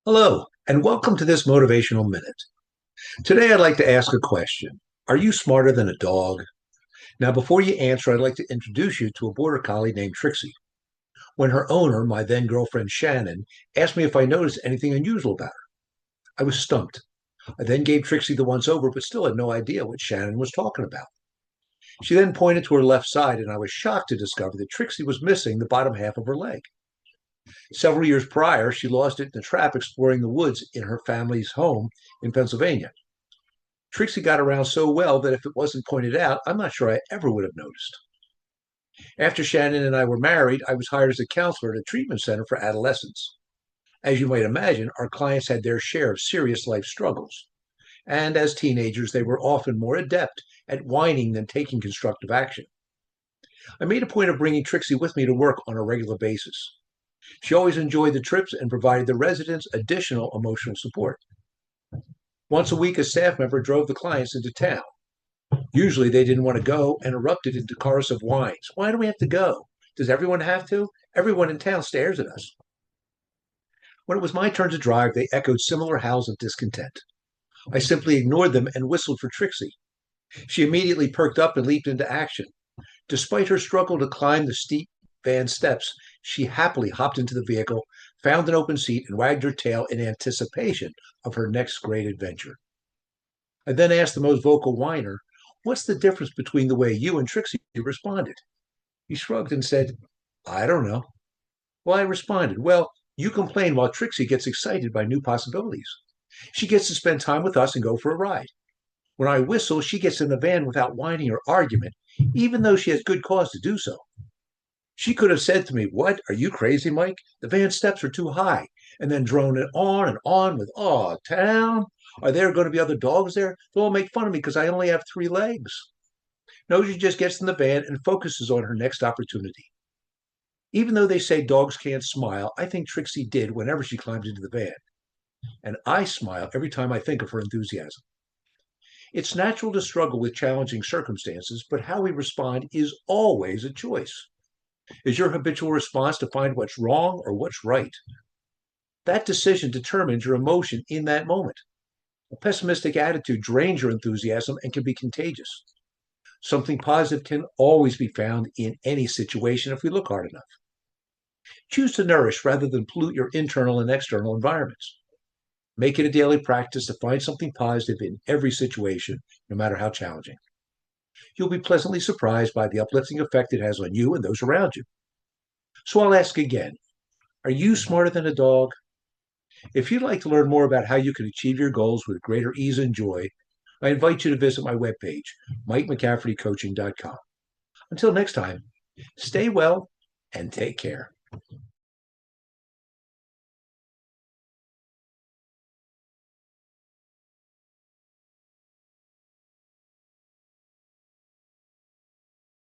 Hello, and welcome to this motivational minute. Today, I'd like to ask a question. Are you smarter than a dog? Now, before you answer, I'd like to introduce you to a border collie named Trixie. When her owner, my then girlfriend Shannon, asked me if I noticed anything unusual about her, I was stumped. I then gave Trixie the once over, but still had no idea what Shannon was talking about. She then pointed to her left side, and I was shocked to discover that Trixie was missing the bottom half of her leg. Several years prior, she lost it in a trap exploring the woods in her family's home in Pennsylvania. Trixie got around so well that if it wasn't pointed out, I'm not sure I ever would have noticed. After Shannon and I were married, I was hired as a counselor at a treatment center for adolescents. As you might imagine, our clients had their share of serious life struggles. And as teenagers, they were often more adept at whining than taking constructive action. I made a point of bringing Trixie with me to work on a regular basis. She always enjoyed the trips and provided the residents additional emotional support. Once a week, a staff member drove the clients into town. Usually they didn't want to go and erupted into chorus of whines. Why do we have to go? Does everyone have to? Everyone in town stares at us. When it was my turn to drive, they echoed similar howls of discontent. I simply ignored them and whistled for Trixie. She immediately perked up and leaped into action. Despite her struggle to climb the steep van steps, she happily hopped into the vehicle, found an open seat, and wagged her tail in anticipation of her next great adventure. I then asked the most vocal whiner, "What's the difference between the way you and Trixie responded?" He shrugged and said, "I don't know." Well, I responded, "Well, you complain while Trixie gets excited by new possibilities. She gets to spend time with us and go for a ride. When I whistle, she gets in the van without whining or argument, even though she has good cause to do so. She could have said to me, 'What? Are you crazy, Mike? The van steps are too high,' and then droned it on and on with, 'Oh, town? Are there going to be other dogs there? They'll all make fun of me because I only have three legs.' No, she just gets in the van and focuses on her next opportunity. Even though they say dogs can't smile, I think Trixie did whenever she climbed into the van. And I smile every time I think of her enthusiasm. It's natural to struggle with challenging circumstances, but how we respond is always a choice. Is your habitual response to find what's wrong or what's right? That decision determines your emotion in that moment. A pessimistic attitude drains your enthusiasm and can be contagious. Something positive can always be found in any situation if we look hard enough. Choose to nourish rather than pollute your internal and external environments. Make it a daily practice to find something positive in every situation, no matter how challenging. You'll be pleasantly surprised by the uplifting effect it has on you and those around you. So I'll ask again, are you smarter than a dog? If you'd like to learn more about how you can achieve your goals with greater ease and joy, I invite you to visit my webpage, MikeMcCaffertyCoaching.com. Until next time, stay well and take care.